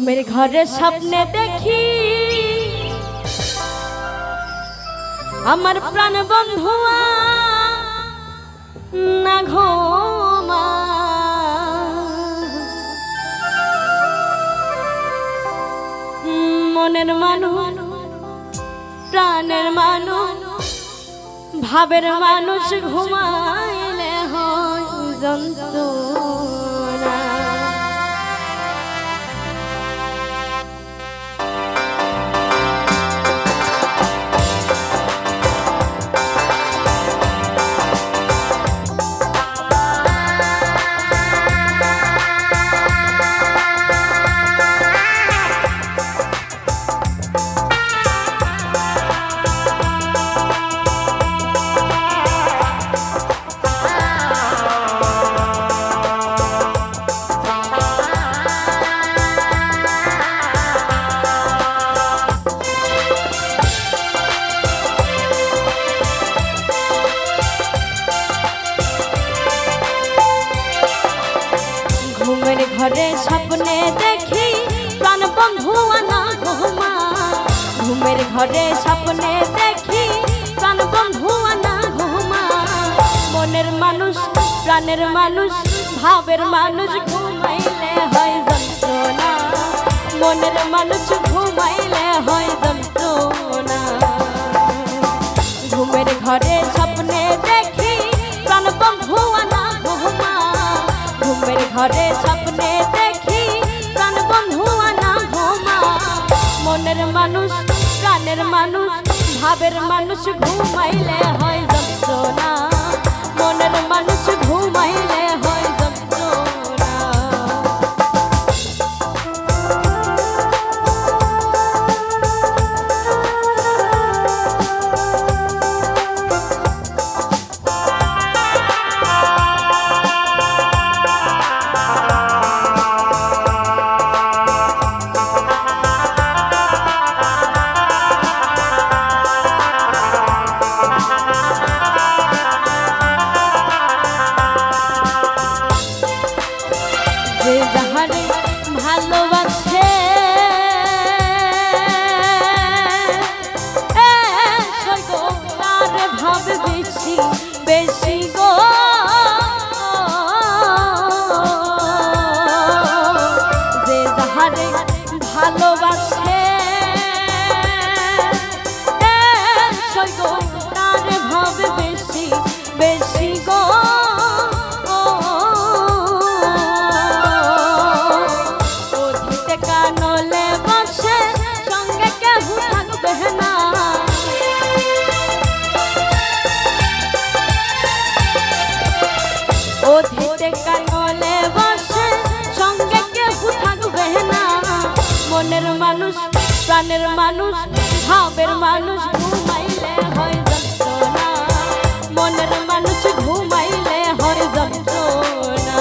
ঘুমের ঘরে স্বপ্নে দেখি আমার প্রাণ বন্ধু না ঘুমা মনের মানুষ প্রাণের মানুষ ভাবের মানুষ ঘুমাইলে হয় যন্ত্রণা। ঘরে স্বপ্নে দেখি প্রাণ বন্ধু না ঘুমা ঘুমের ঘরে স্বপ্নে দেখি প্রাণ বন্ধু না ঘুমা মনের মানুষ প্রাণের মানুষ ভাবের মানুষ ঘুমাইলে হয় যন্ত্রণা মনের মানুষ ঘুমাইলে হয় যন্ত্রণা। ঘুমের ঘরে স্বপ্নে দেখি প্রাণ বন্ধু না ঘুমা ঘুমের ঘরে স্বপ্নে দেখি প্রাণ বন্ধু না ঘুমা মনের মানুষ প্রাণের মানুষ ভাবের মানুষ ঘুমাইলে হয় যন্ত্রণা মনের মানুষ ঘুমাইলে হয় যন্ত্রণা। যে যাহারে ভালোবাসে তার ভাবে বেশি বেশি গো যে যাহারে ভালোবাসে তার ভাবে বেশি বেশি গো কানলে বসে সঙ্গে কেউ থাকবে না ওধিতে কানলে বসে সঙ্গে কেউ থাকবে না মনের মানুষ প্রাণের মানুষ ভাবের মানুষ ঘুমাইলে হয় যন্ত্রণা মনের মানুষ ঘুমাইলে হয় যন্ত্রণা।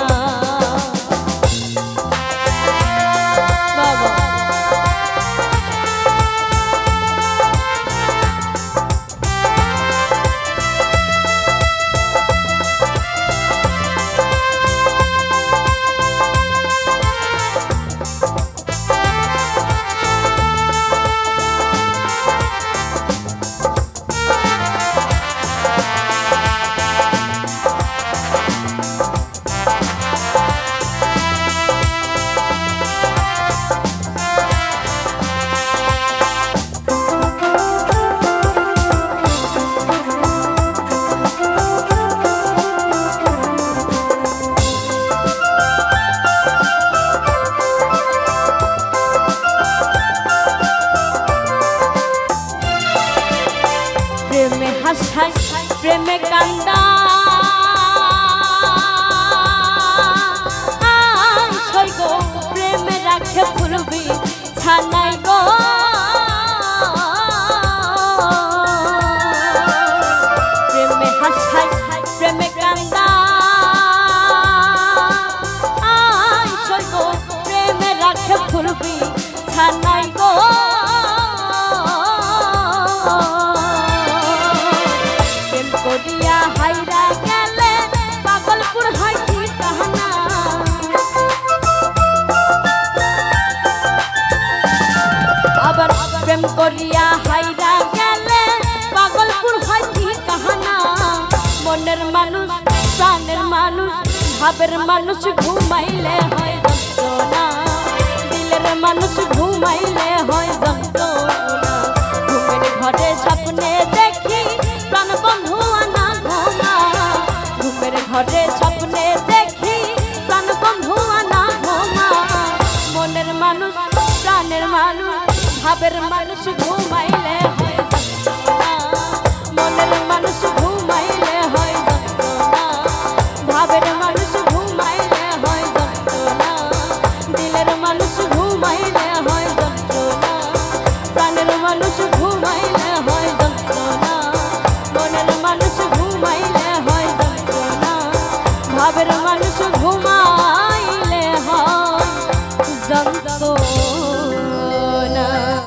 প্রেমে হাসাই প্রেমে কান্দা গো প্রেমে রাখে ফুলবি ছানাই গো প্রেমে হাসাই প্রেমে কান্দা গো প্রেমে রাখে ফুলবি ছানাই গো করিয়া হাইরা গেলে পাগলপুর হয় কি কাহানা করিয়া হাইরা গেলে পাগলপুর হয় ঠিকানা। মনের মানুষ প্রাণের মানুষ ভাবের মানুষ ঘুমাইলে হয় যন্ত্রণা, দিলের মানুষ ঘুমাইলে হয় যন্ত্রণা। ঘুমের ঘরে স্বপ্নে দেখি প্রাণ বন্ধু আনা ঘুমা, ঘুমের ঘরে স্বপ্নে দেখি প্রাণ বন্ধু আনা ঘুমা। মনের মানুষ প্রাণের মানুষ ভাবের মানুষ ঘুমাইলে হয় যন্ত্রণা, মনের